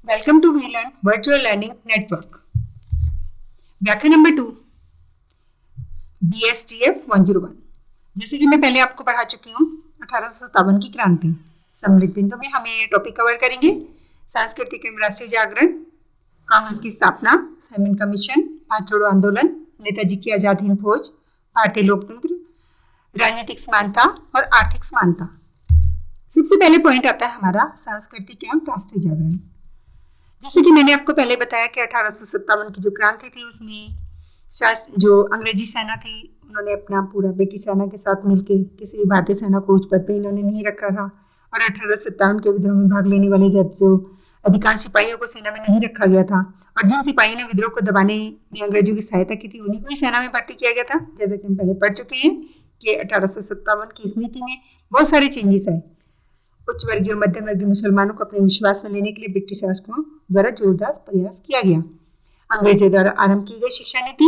Welcome to VLearn Virtual Learning Network. व्याख्या number 2 BSTF 101। जैसे कि मैं पहले आपको पढ़ा चुकी हूँ 1857 की क्रांति। सम्मिलित बिंदु में हम ये टॉपिक कवर करेंगे। सांस्कृतिक एवं राष्ट्रीय जागरण, कांग्रेस की स्थापना, सैमन कमीशन, भारत छोड़ो आंदोलन, नेताजी की आजाद हिंद फौज, भारतीय लोकतंत्र, राजनीतिक समानता और आर्थिक समानता। सबसे पहले पॉइंट आता है हमारा सांस्कृतिक एवं राष्ट्रीय जागरण। जैसे कि मैंने आपको पहले बताया कि 1857 की जो क्रांति थी उसमें जो अंग्रेजी सेना थी उन्होंने अपना पूरा ब्रिटिश सेना के साथ मिलकर किसी भी भारतीय सेना को उच्च पद पे इन्होंने नहीं रखा था और 1857 के विद्रोह में भाग लेने वाले जो अधिकांश सिपाहियों को सेना में नहीं रखा गया था और जिन सिपाहियों ने विद्रोह को दबाने में अंग्रेजों की सहायता की थी उन्हीं को ही सेना में भर्ती किया गया था। जैसे कि हम पहले पढ़ चुके हैं कि 1857 की इस नीति में बहुत सारे चेंजेस आए। उच्च वर्गीय और मध्यम वर्गीय मुसलमानों को अपने विश्वास में लेने के लिए ब्रिटिश शासकों द्वारा जोरदार प्रयास किया गया। अंग्रेजों द्वारा आरंभ की गई शिक्षा नीति,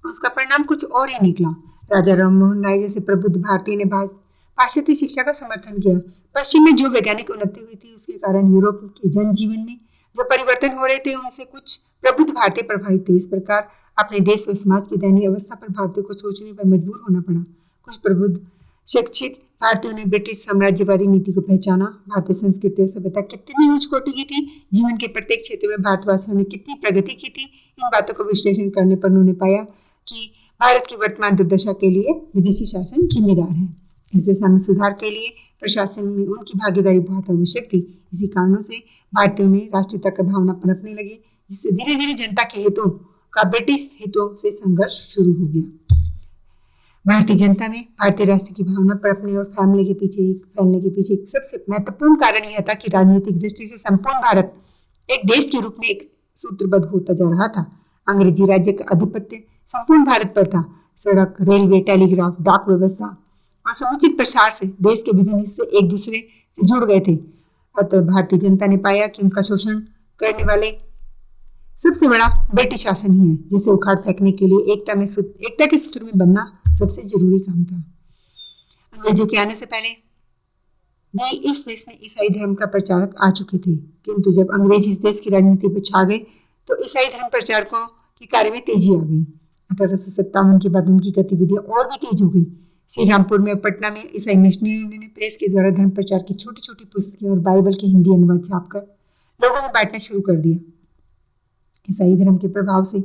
उसका परिणाम कुछ और ही निकला। राजा राममोहन राय जैसे प्रबुद्ध भारतीय ने पाश्चात्य शिक्षा का समर्थन किया। पश्चिम में जो वैज्ञानिक उन्नति हुई थी उसके कारण यूरोप के जनजीवन में जो परिवर्तन हो रहे थे उनसे कुछ प्रबुद्ध भारतीय प्रभावित थे। इस प्रकार अपने देश व समाज की दयनीय अवस्था पर भारतीयों को सोचने पर मजबूर होना पड़ा। कुछ प्रबुद्ध शिक्षित भारतीयों ने ब्रिटिश साम्राज्यवादी नीति को पहचाना। भारतीय संस्कृति और सभ्यता कितनी उच्च कोटि की थी, जीवन के प्रत्येक क्षेत्र में भारतवासियों ने कितनी प्रगति की थी, इन बातों को विश्लेषण करने पर उन्होंने पाया कि भारत की वर्तमान दुर्दशा के लिए विदेशी शासन जिम्मेदार है। इस दिशा में सुधार के लिए प्रशासन में उनकी भागीदारी बहुत आवश्यक थी। इसी कारणों से भारतीयों में राष्ट्रीयता की भावना पनपने लगी, जिससे धीरे धीरे जनता के हितों का ब्रिटिश हितों से संघर्ष शुरू हो गया। भारतीय जनता में भारतीय राष्ट्र की भावना पनपने और फैलने के पीछे एक सबसे महत्वपूर्ण कारण यह था कि राजनीतिक दृष्टि से संपूर्ण भारत एक देश के रूप में एक सूत्रबद्ध होता जा रहा था। अंग्रेजी राज्य का आधिपत्य संपूर्ण भारत पर था। सड़क, रेलवे, टेलीग्राफ, डाक व्यवस्था और समुचित प्रसार से देश के विभिन्न हिस्से एक दूसरे से जुड़ गए थे। अतः भारतीय जनता ने पाया कि उनका शोषण करने वाले सबसे बड़ा ब्रिटिश शासन ही है, जिसे उखाड़ फेंकने के लिए एकता के सूत्र में बनना सबसे जरूरी काम था। अंग्रेजों के आने से पहले भी इस देश में ईसाई धर्म का प्रचारक आ चुके थे, किंतु जब अंग्रेज इस देश की राजनीति पर छा गए तो ईसाई धर्म प्रचारकों के कार्य में तेजी आ गई। 1857 के बाद उनकी गतिविधियां और भी तेज हो गई। श्री रामपुर में पटना में ईसाई मिशनरियों ने प्रेस के द्वारा धर्म प्रचार की छोटी छोटी पुस्तकें और बाइबल के हिंदी अनुवाद छापकर लोगों में बांटना शुरू कर दिया। ईसाई धर्म के प्रभाव से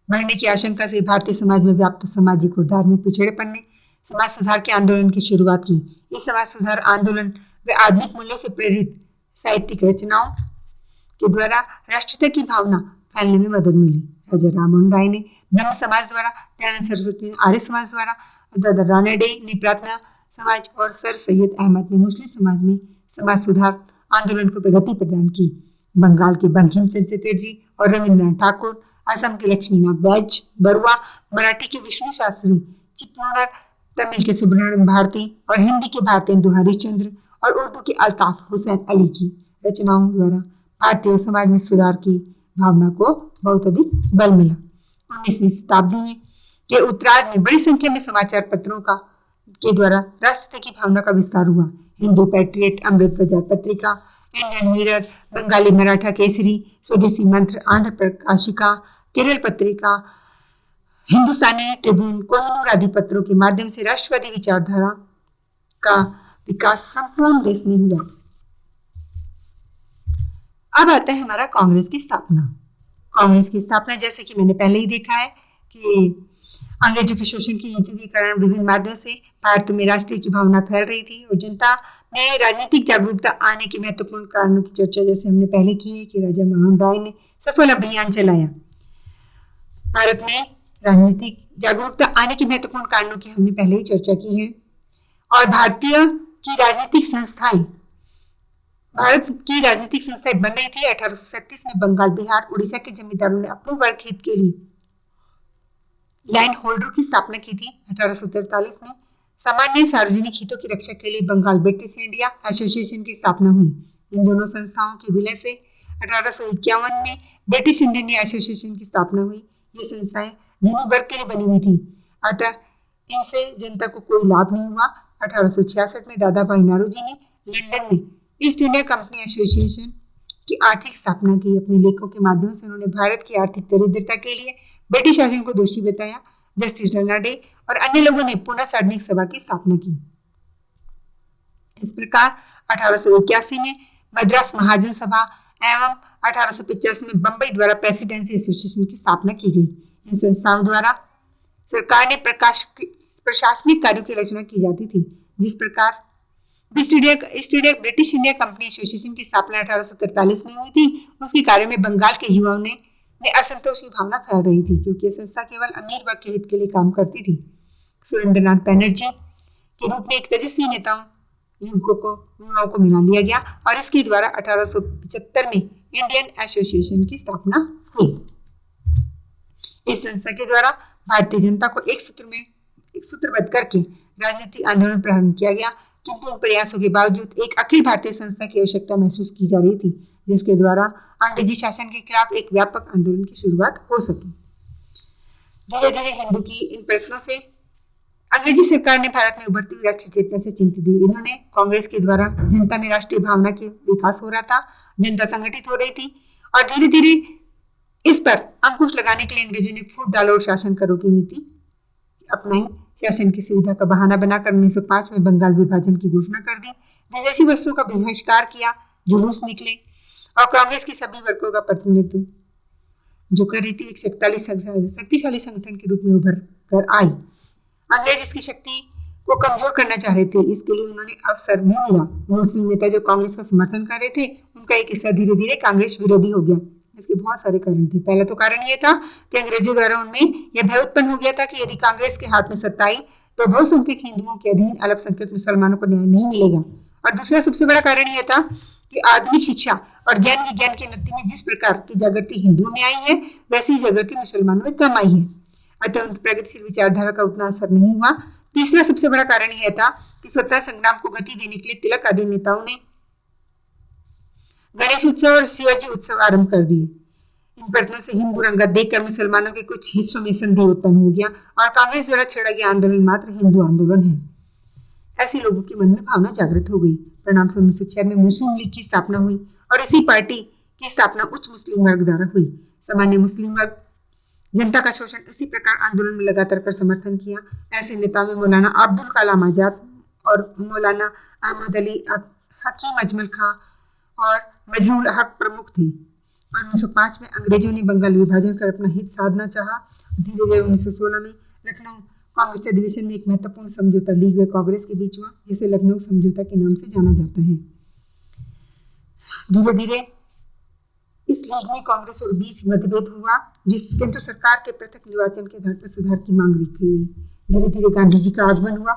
बढ़ने की आशंका से भारतीय समाज में व्याप्त सामाजिक और धार्मिक पिछड़ेपन ने समाज सुधार के आंदोलन की शुरुआत की। इस समाज सुधार आंदोलन व आधुनिक मूल्यों से प्रेरित साहित्यिक रचनाओं के द्वारा राष्ट्रीयता की भावना फैलने में मदद मिली। राजा राममोहन राय ने ब्रह्म समाज द्वारा, दयानंद सरस्वती ने आर्य समाज द्वारा, दादा रानडे ने प्रार्थना समाज और सर सैयद अहमद ने मुस्लिम समाज में समाज सुधार आंदोलन को प्रगति प्रदान की। बंगाल के बंकिम चंद्र चटर्जी और रविंद्रनाथ ठाकुर, असम के लक्ष्मीनाथ बैज बरुआ, मराठी के विष्णु शास्त्री, चिपलूणर, तमिल के सुब्रमण्यम भारती और हिंदी के भारतेंदु हरिश्चंद्र और उर्दू के अल्ताफ हुसैन अली की रचनाओं द्वारा भारतीय समाज में सुधार की भावना को बहुत अधिक बल मिला। 19वीं शताब्दी में के उत्तरार्ध में बड़ी संख्या में समाचार पत्रों के द्वारा राष्ट्रता की भावना का विस्तार हुआ। हिंदू पैट्रियट, अमृत बाजार पत्रिका, इंडियन मिरर, बंगाली मराठा केसरी, स्वदेशी मंत्र, आंध्र प्रकाशिका, केरल पत्रिका, हिंदुस्तानी ट्रिब्यून, कोहिनूर आदि पत्रों के माध्यम से राष्ट्रवादी विचारधारा का विकास संपूर्ण देश में हुआ। अब आता है हमारा कांग्रेस की स्थापना। कांग्रेस की स्थापना जैसे कि मैंने पहले ही देखा है कि अंग्रेजों के शोषण की नीति के कारण विभिन्न माध्यमों से भारत में राष्ट्रीय की भावना फैल रही थी और जनता में राजनीतिक जागरूकता आने के महत्वपूर्ण कारणों की चर्चा जैसे हमने पहले की है कि राजा मोहन राय ने सफल अभियान चलाया। भारत में राजनीतिक जागरूकता आने के महत्वपूर्ण कारणों की हमने पहले ही चर्चा की है और भारत की राजनीतिक संस्थाएं बन रही थी। 1837 में बंगाल, बिहार, उड़ीसा के जमींदारों ने अपने वर्ग हित के लिए लैंड होल्डर की स्थापना की थी। 1843 में सामान्य सार्वजनिक हितों की रक्षा के लिए बंगाल ब्रिटिश इंडिया एसोसिएशन की स्थापना हुई। इन दोनों संस्थाओं के विलय से 1851 में ब्रिटिश इंडियन एसोसिएशन की स्थापना हुई। ये संस्थाएं धनी वर्ग के लिए बनी हुई थी, अतः इनसे जनता को कोई लाभ नहीं हुआ। 1866 में दादा भाई नारोजी ने लंदन में ईस्ट इंडिया कंपनी एसोसिएशन की आर्थिक स्थापना की। अपने लेखों के माध्यम से उन्होंने भारत की आर्थिक दरिद्रता के लिए ब्रिटिश शासन को दोषी बताया। जस्टिस रनाडे और अन्य लोगों ने पुनः सार्वजनिक सभा की स्थापना की। इस प्रकार 1881 में मद्रास महाजन सभा एवं 1885 में बंबई द्वारा प्रेसिडेंसी एसोसिएशन की स्थापना की गई। इन संस्थाओं द्वारा सरकार ने प्रशासनिक कार्यों की रचना की जाती थी। जिस प्रकार ब्रिटिश इंडिया कंपनी एसोसिएशन की स्थापना 1843 में हुई थी, उसके कार्य में बंगाल के युवाओं में असंतोष की भावना फैल रही थी, क्योंकि यह संस्था केवल अमीर वर्ग के हित के लिए काम करती थी। सुरेंद्रनाथ बैनर्जी के रूप में एक तेजस्वी नेताओं युवाओं को मिला लिया गया और इसके द्वारा 1875 में इंडियन एसोसिएशन की स्थापना हुई। इस संस्था के द्वारा भारतीय जनता को एक सूत्रबद्ध करके राजनीतिक आंदोलन प्रारंभ किया गया, किंतु उन प्रयासों के बावजूद एक अखिल भारतीय संस्था की आवश्यकता महसूस की जा रही थी, जिसके द्वारा अंग्रेजी शासन के खिलाफ एक व्यापक आंदोलन की शुरुआत हो सकी। धीरे धीरे हिंदू की इन प्रयत्नों से अंग्रेजी सरकार ने भारत में उभरती हुई राष्ट्रीय चेतना से चिंतित हुई। इन्होंने कांग्रेस के द्वारा जनता में राष्ट्रीय भावना के विकास हो रहा था, जनता संगठित हो रही थी और धीरे धीरे इस पर अंकुश लगाने के लिए अंग्रेजों ने फूट डालो और शासन करो की नीति अपनाई। शासन की सुविधा का बहाना बनाकर 1905 में बंगाल विभाजन की घोषणा कर दी। विदेशी वस्तुओं का बहिष्कार किया, जुलूस निकले और कांग्रेस की सभी वर्गों का प्रतिनिधित्व जो कर रही थी एक शक्तिशाली संगठन के रूप में उभर कर आई। अंग्रेज इसकी शक्ति को कमजोर करना चाह रहे थे, इसके लिए उन्होंने अवसर नहीं मिला। मुस्लिम नेता जो कांग्रेस का समर्थन कर रहे थे, उनका एक हिस्सा धीरे धीरे कांग्रेस विरोधी हो गया। इसके बहुत सारे कारण थे। पहला तो कारण यह था कि अंग्रेजों द्वारा उनमें यह भय उत्पन्न हो गया था कि यदि कांग्रेस के हाथ में सत्ता आई तो बहुसंख्यक हिंदुओं के अधीन अल्पसंख्यक मुसलमानों को न्याय नहीं मिलेगा। और दूसरा सबसे बड़ा कारण यह था कि आधुनिक शिक्षा और ज्ञान विज्ञान की उन्नति में जिस प्रकार की जागृति हिंदुओं में आई है, वैसी जागृति मुसलमानों में कम आई है, अतः उनकी प्रगतिशील विचारधारा का उतना असर नहीं हुआ। तीसरा सबसे बड़ा कारण यह था कि स्वतंत्रता संग्राम को गति देने के लिए तिलक आदि नेताओं ने गणेश उत्सव और शिवाजी उत्सव आरंभ कर दिए। इन प्रयत्नों से हिंदू रंगत देखकर मुसलमानों के कुछ हिस्सों में संदेह उत्पन्न हो गया और कांग्रेस द्वारा छेड़ा गया आंदोलन मात्र हिंदू आंदोलन है, ऐसे लोगों के मन में भावना जागृत हो गई। परिणाम स्वरूप 1906 में मुस्लिम लीग की स्थापना हुई और इसी पार्टी की स्थापना उच्च मुस्लिम वर्ग द्वारा हुई। सामान्य मुस्लिम वर्ग जनता का शोषण इसी प्रकार आंदोलन में लगातार कर समर्थन किया। ऐसे नेताओं में मौलाना अब्दुल कलाम आजाद और मौलाना अहमद अली हकीम अजमल खां और मजरूल हक प्रमुख थे। और 1905 में अंग्रेजों ने बंगाल विभाजन कर अपना हित साधना चाहा। धीरे धीरे 1916 में लखनऊ कांग्रेस अधिवेशन में एक महत्वपूर्ण समझौता लीग व कांग्रेस के बीच हुआ, जिसे लखनऊ समझौता के नाम से जाना जाता है। धीरे धीरे इस लीग में कांग्रेस और बीच मतभेद हुआ, किंतु सरकार के पृथक निर्वाचन के आधार पर सुधार की मांग रखी गई। धीरे धीरे गांधी जी का आगमन हुआ।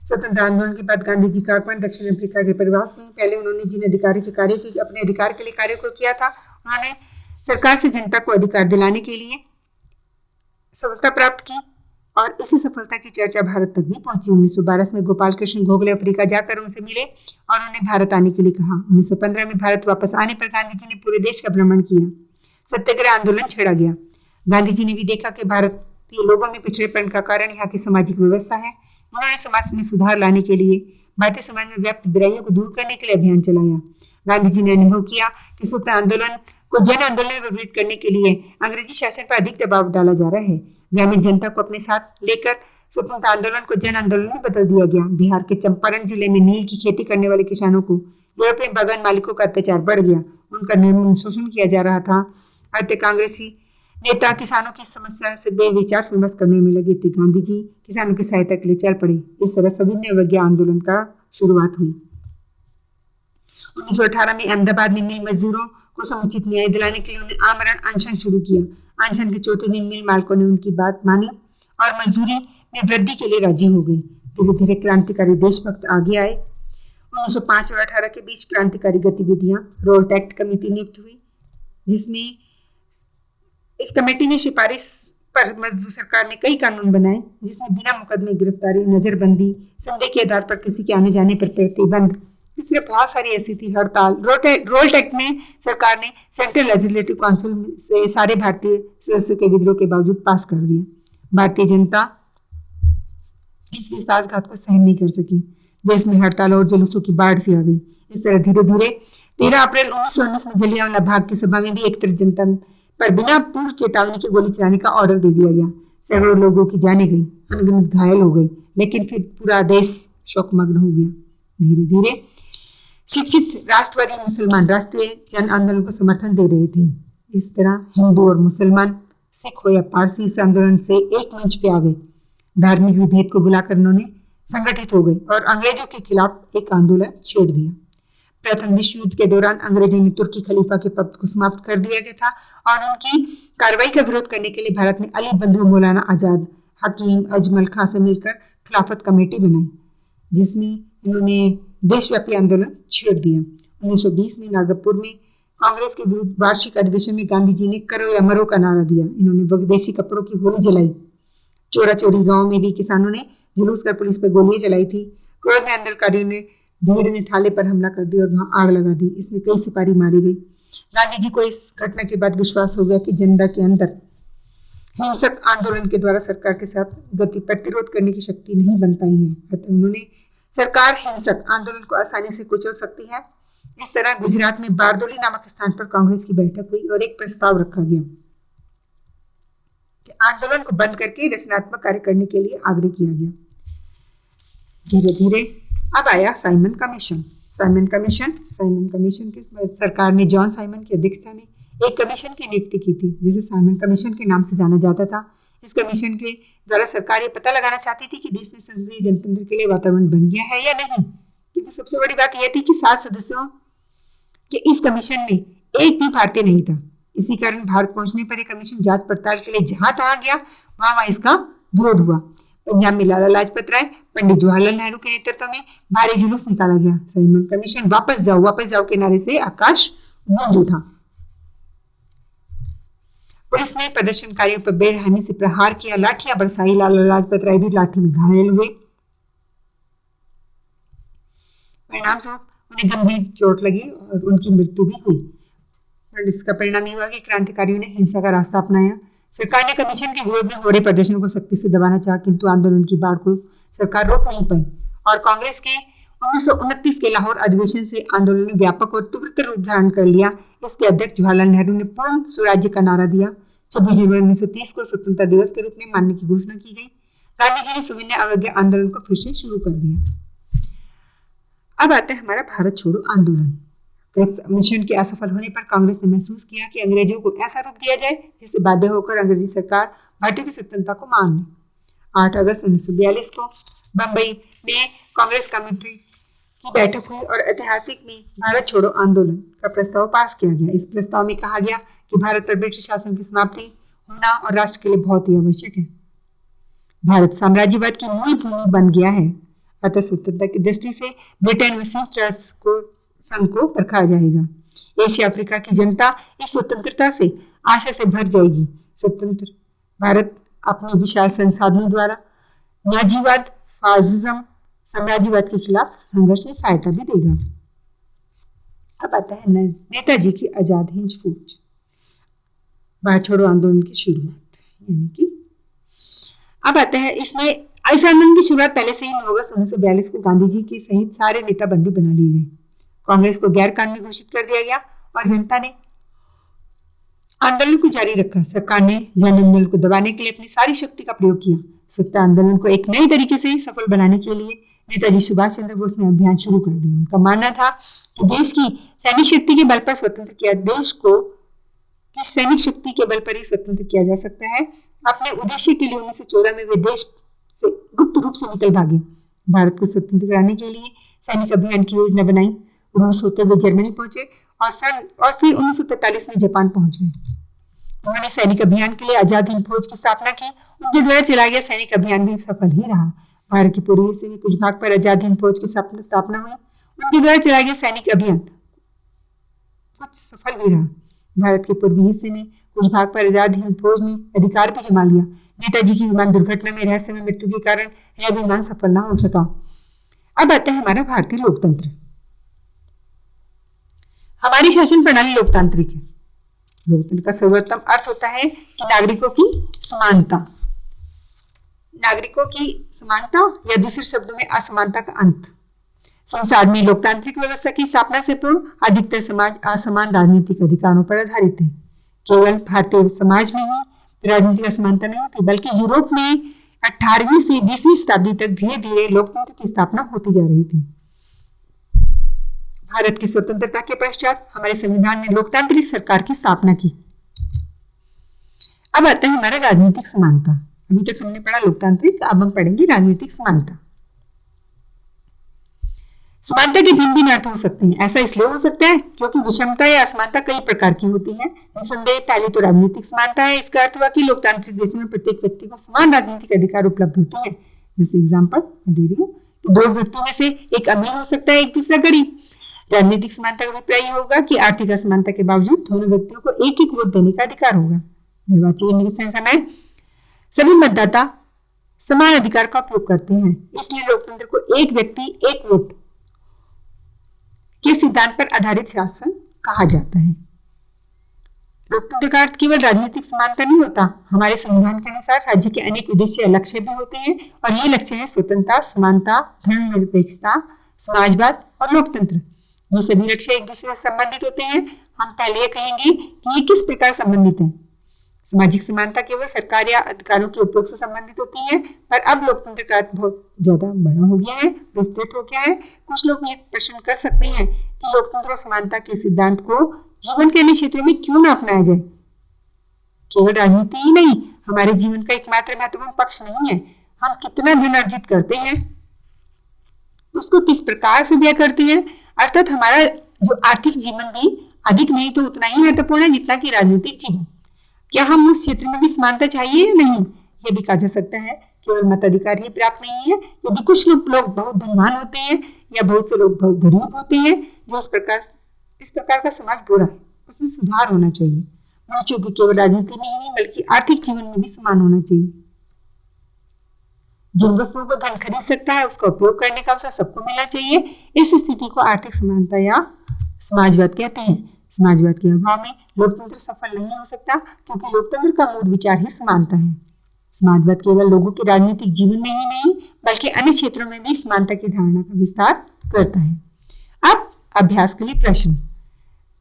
स्वतंत्रता आंदोलन के बाद गांधी जी का आगमन दक्षिण अफ्रीका के प्रवास में पहले उन्होंने जिन अधिकारी के कार्य की अपने अधिकार के लिए कार्य को किया था, उन्होंने सरकार से जनता को अधिकार दिलाने के लिए सफलता प्राप्त की और इसी सफलता की चर्चा भारत तक भी पहुंची। 1912 में गोपाल कृष्ण गोखले अफ्रीका जाकर उनसे मिले और उन्हें भारत आने के लिए कहा। 1915 में भारत वापस आने पर गांधी जी ने पूरे देश का भ्रमण किया। सत्याग्रह आंदोलन छेड़ा गया। गांधी जी ने भी देखा कि भारतीय लोगों में पिछड़ेपन का कारण यहाँ की सामाजिक व्यवस्था है। उन्होंने समाज में सुधार लाने के लिए भारतीय समाज में व्याप्त बुराइयों को दूर करने के लिए अभियान चलाया। गांधी जी ने अनुभव किया कि स्वतंत्रता आंदोलन को जन आंदोलन में परिवर्तित करने के लिए अंग्रेजी शासन पर अधिक दबाव डाला जा रहा है। ग्रामीण जनता को अपने साथ लेकर स्वतंत्रता आंदोलन को जन आंदोलन में बदल दिया गया। बिहार के चंपारण जिले में नील की खेती करने वाले किसानों को यूरोपीय बागान मालिकों का अत्याचार बढ़ गया, उनका निर्मम शोषण किया जा रहा था। अतः कांग्रेसी नेता किसानों की समस्या से बेविचार विमर्श करने में लगे थे। गांधी जी किसानों की सहायता के लिए चल पड़े। इस तरह सविनय अवज्ञा आंदोलन का शुरुआत हुई। 1918 में अहमदाबाद में मिल मजदूरों को समुचित न्याय दिलाने के लिए उन्होंने आमरण अनशन शुरू किया। अनशन के चौथे दिन मिल मालिकों ने उनकी बात मानी और मजदूरी में वृद्धि के लिए राजी हो गए। धीरे धीरे क्रांतिकारी देशभक्त आगे आए। 1905 और 18 के बीच क्रांतिकारी गतिविधियां रोल्ट एक्ट कमेटी नियुक्त हुई, जिसमें इस कमेटी ने सिफारिश पर मजदूर सरकार ने कई कानून बनाए, जिसमें बिना मुकदमे गिरफ्तारी, नजरबंदी, संदेह के आधार पर किसी के आने जाने पर प्रतिबंध, इसलिए बहुत सारी ऐसी थी हड़ताल। रोल्ट एक्ट में सरकार ने सेंट्रल लेजिस्लेटिव काउंसिल से सारे भारतीय सदस्यों के विद्रोह के बावजूद पास कर दिया। भारतीय जनता इस विश्वासघात को सहन नहीं कर सकी। देश में हड़ताल और जुलूसों की बाढ़ सी आ गई। इस तरह धीरे धीरे 13 अप्रैल 1919 में जलियांवाला बाग की सभा में भी एकत्र जनता पर बिना पूर्व चेतावनी के गोली चलाने का ऑर्डर दे दिया गया। सैकड़ों लोगों की जानें गई, अनगिनत घायल हो गए, लेकिन फिर पूरा देश शोकमग्न हो गया। धीरे धीरे शिक्षित राष्ट्रवादी मुसलमान राष्ट्रीय जन आंदोलन को समर्थन दे रहे थे। इस तरह हिंदू और मुसलमान, सिख हो या पारसी, इस आंदोलन से एक मंच पे आ गए। धार्मिक विभेद को बुलाकर उन्होंने संगठित हो गए और अंग्रेजों के खिलाफ एक आंदोलन छेड़ दिया। प्रथम विश्व युद्ध के दौरान अंग्रेजों ने तुर्की खलीफा के पद को समाप्त कर दिया गया था और उनकी कार्रवाई का विरोध करने के लिए भारत ने अली बंधु मौलाना आजाद, हकीम अजमल खां से मिलकर खिलाफत कमेटी बनाई, जिसमें इन्होंने देशव्यापी आंदोलन छेड़ दिया। 1920 में नागपुर में कांग्रेस के विरुद्ध वार्षिक अधिवेशन में गांधी जी ने करो या मरो का नारा दिया। इन्होंने विदेशी कपड़ों की होली जलाई। चोरा चोरी गांव में भी किसानों ने जुलूस कर पुलिस पर गोलियां चलाई थी। क्रोध में आंदोलनकारियों ने भीड़ ने थाले पर हमला कर दिया और वहां आग लगा दी। इसमें कई सिपाही मारे गए। गांधी जी को इस घटना के बाद विश्वास हो गया कि जनता के अंदर हिंसक आंदोलन के द्वारा सरकार के साथ गति प्रतिरोध करने की शक्ति नहीं बन पाई है, अतः उन्होंने सरकार हिंसक आंदोलन को आसानी से कुचल सकती है। इस तरह गुजरात में बारदोली नामक स्थान पर कांग्रेस की बैठक हुई और एक प्रस्ताव रखा गया कि आंदोलन को बंद करके रचनात्मक कार्य करने के लिए आग्रह किया गया। धीरे धीरे अब आया साइमन कमीशन। साइमन कमीशन की सरकार ने जॉन साइमन की अध्यक्षता में एक कमीशन की नियुक्ति की थी, जिसे साइमन कमीशन के नाम से जाना जाता था। इस कमीशन के द्वारा सरकार ये पता लगाना चाहती थी कि देश में संसदीय जनतंत्र के लिए वातावरण बन गया है या नहीं। क्योंकि सबसे बड़ी बात यह थी कि 7 सदस्यों के इस कमीशन में एक भी भारतीय नहीं था। इसी कारण भारत पहुंचने पर यह कमीशन जांच पड़ताल के लिए जहां तहां गया, वहां इसका विरोध हुआ। पंजाब में लाला लाजपत राय, पंडित जवाहरलाल नेहरू के नेतृत्व में भारी जुलूस निकाला गया। साइमन कमीशन वापस जाओ के नारे से आकाश गूंज उठा। पुलिस ने प्रदर्शनकारियों पर बेरहमी से प्रहार किया, लाठियां बरसाई। लाला लाजपत राय भी लाठी में घायल हुए। परिणाम स्वरूप उन्हें गंभीर चोट लगी और उनकी मृत्यु भी हुई। और इसका परिणाम ये हुआ कि क्रांतिकारियों ने हिंसा का रास्ता अपनाया। सरकार ने कमीशन के विरोध में हो रहे प्रदर्शन को सख्ती से दबाना चाहा, किंतु आंदोलन की बाढ़ को सरकार रोक नहीं पाई और कांग्रेस के 1929 के लाहौर अधिवेशन से आंदोलन ने व्यापक और तीव्र रूप धारण कर लिया। इसके अध्यक्ष जवाहरलाल नेहरू ने पूर्ण स्वराज्य का नारा दिया। 26 जनवरी 1930 को स्वतंत्रता दिवस के रूप में मानने की घोषणा की गई। गांधी जी ने सविनय अवज्ञा आंदोलन को फिर से शुरू कर दिया। अब आता है हमारा भारत छोड़ो आंदोलन। क्रिप्स मिशन के असफल होने पर कांग्रेस ने महसूस किया कि अंग्रेजों को ऐसा रूप दिया जाए जिससे बाध्य होकर अंग्रेजी सरकार भारतीय की स्वतंत्रता को मान ले। 8 अगस्त 1942 को बंबई में कांग्रेस कमेटी की बैठक हुई और ऐतिहासिक में भारत छोड़ो आंदोलन का प्रस्ताव पास किया गया। इस प्रस्ताव में कहा गया कि भारत पर ब्रिटिश शासन की समाप्ति होना और राष्ट्र के लिए बहुत ही आवश्यक है। भारत साम्राज्यवाद की मूल भूमि बन गया है, अतः स्वतंत्रता की दृष्टि से ब्रिटेन व संघ को परखा जाएगा। एशिया अफ्रीका की जनता इस स्वतंत्रता से आशा से भर जाएगी। स्वतंत्र भारत अपने विशाल संसाधनों द्वारा नाजीवाद, फासिज्म, साम्राज्यवाद के खिलाफ संघर्ष में सहायता भी देगा। अब आता है नेताजी की आजाद हिंद फौज। भारत छोड़ो आंदोलन की शुरुआत, यानी कि अब आता है इसमें इस आंदोलन की शुरुआत पहले से ही 9 अगस्त 1942 को गांधी जी के सहित सारे नेता बंदी बना लिए गए। कांग्रेस को गैर कानूनी घोषित कर दिया गया और जनता ने आंदोलन को जारी रखा। सरकार ने जन आंदोलन को दबाने के लिए अपनी सारी शक्ति का प्रयोग किया। सत्ता आंदोलन को एक नए तरीके से सफल बनाने के लिए नेताजी सुभाष चंद्र बोस ने अभियान शुरू कर दिया। उनका मानना था कि देश की सैनिक शक्ति के बल पर स्वतंत्र किया देश को सैनिक शक्ति के बल पर ही स्वतंत्र किया जा सकता है। अपने उद्देश्य के लिए 1914 में वे देश से गुप्त रूप से निकल भागे। भारत को स्वतंत्र कराने के लिए सैनिक अभियान की योजना बनाई। रूस होते हुए जर्मनी पहुंचे और फिर 1943 में जापान पहुंच गए। उन्होंने सैनिक अभियान के लिए आजाद हिंद फौज की स्थापना की। उनके द्वारा चलाया गया सैनिक अभियान भी सफल ही रहा। भारत के पूर्वी हिस्से में कुछ भाग पर आजाद हिंद फौज की स्थापना हुई। उनके द्वारा चलाया गया सैनिक अभियान कुछ सफल भी रहा। भारत के पूर्वी हिस्से में कुछ भाग पर आजाद हिंद फौज ने अधिकार भी जमा लिया। नेताजी की विमान दुर्घटना में रहस्यमय मृत्यु के कारण यह विमान सफल न हो सका। अब आता है हमारा भारतीय लोकतंत्र। हमारी शासन प्रणाली लोकतांत्रिक है। लोकतंत्र का सर्वोत्तम अर्थ होता है कि नागरिकों की समानता या दूसरे शब्दों में असमानता का अंत। संसार में लोकतांत्रिक व्यवस्था की स्थापना से पूर्व अधिकतर समाज असमान राजनीतिक अधिकारों पर आधारित थे। केवल भारतीय समाज में ही राजनीतिक असमानता नहीं थी, बल्कि यूरोप में 18वीं से 20वीं शताब्दी तक धीरे धीरे लोकतंत्र की स्थापना होती जा रही थी। भारत की स्वतंत्रता के पश्चात हमारे संविधान ने लोकतांत्रिक सरकार की स्थापना की। अब आता है हमारा राजनीतिक समानता। अभी तक हमने पढ़ा लोकतांत्रिक, अब हम पढ़ेंगे राजनीतिक समानता। समानता के भिन्न भिन्न अर्थ हो सकते हैं। ऐसा इसलिए हो सकता है क्योंकि विषमता या असमानता कई प्रकार की होती है। निसंदेह पहले तो राजनीतिक समानता है। इसका अर्थ हुआ कि लोकतांत्रिक देशों में प्रत्येक व्यक्ति को समान राजनीतिक अधिकार उपलब्ध होते हैं। जैसे एग्जाम्पल मैं दे रही हूँ, दो व्यक्तियों में से एक अमीर हो सकता है, एक दूसरा गरीब। राजनीतिक समानता का अभिप्राय होगा कि आर्थिक असमानता के बावजूद दोनों व्यक्तियों को एक एक वोट देने का अधिकार होगा। निर्वाचन समय सभी मतदाता समान अधिकार का उपयोग करते हैं, इसलिए लोकतंत्र को एक व्यक्ति एक वोट के सिद्धांत पर आधारित शासन कहा जाता है। लोकतंत्र का अर्थ केवल राजनीतिक समानता नहीं होता। हमारे संविधान के अनुसार राज्य के अनेक उद्देश्य लक्ष्य भी होते हैं और ये लक्ष्य है स्वतंत्रता, समानता, धर्मनिरपेक्षता, समाजवाद और लोकतंत्र। ये सभी लक्ष्य एक दूसरे से संबंधित होते हैं। हम पहले कहेंगे कि ये किस प्रकार संबंधित है। सामाजिक समानता केवल सरकार या अधिकारों के उपयोग से संबंधित होती है, पर अब लोकतंत्र का अर्थ बहुत ज्यादा बड़ा हो गया है, विस्तृत हो गया है। कुछ लोग ये प्रश्न कर सकते हैं कि लोकतंत्र और समानता के सिद्धांत को जीवन के अन्य क्षेत्रों में क्यों न अपनाया जाए। केवल राजनीति ही नहीं, हमारे जीवन का एकमात्र महत्वपूर्ण पक्ष नहीं है। हम कितना धन अर्जित करते हैं, उसको किस प्रकार से व्यय करते हैं, अर्थात हमारा जो आर्थिक जीवन भी अधिक नहीं तो उतना ही महत्वपूर्ण है जितना कि राजनीतिक जीवन। क्या हम उस क्षेत्र में भी समानता चाहिए या नहीं, यह भी कहा जा सकता है। केवल मताधिकार ही पर्याप्त नहीं है। यदि कुछ लोग बहुत धनवान होते हैं या बहुत से लोग बहुत गरीब होते हैं, जो इस प्रकार का समाज बुरा है, उसमें सुधार होना चाहिए। मनुष्यों की केवल राजनीति में ही नहीं बल्कि आर्थिक जीवन में भी समान होना चाहिए। जिन वस्तुओं को धन खरीद सकता है उसका उपयोग करने का अवसर सबको मिलना चाहिए। इस स्थिति को आर्थिक समानता या समाजवाद कहते हैं। समाजवाद के अभाव में लोकतंत्र सफल नहीं हो सकता, क्योंकि लोकतंत्र का मूल विचार ही समानता है। समाजवाद केवल लोगों के राजनीतिक जीवन में ही नहीं बल्कि अन्य क्षेत्रों में भी समानता की धारणा का विस्तार करता है। अब अभ्यास के लिए प्रश्न।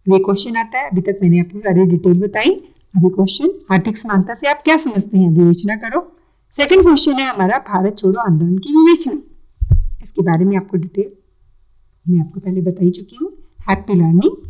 ये क्वेश्चन आता है, अभी तक मैंने आपको सारी डिटेल बताई। अभी क्वेश्चन, आर्थिक समानता से आप क्या समझते हैं, विवेचना करो। सेकंड क्वेश्चन है हमारा, भारत छोड़ो आंदोलन की विवेचना। इसके बारे में आपको डिटेल मैं आपको पहले बता ही चुकी हूँ। Happy learning.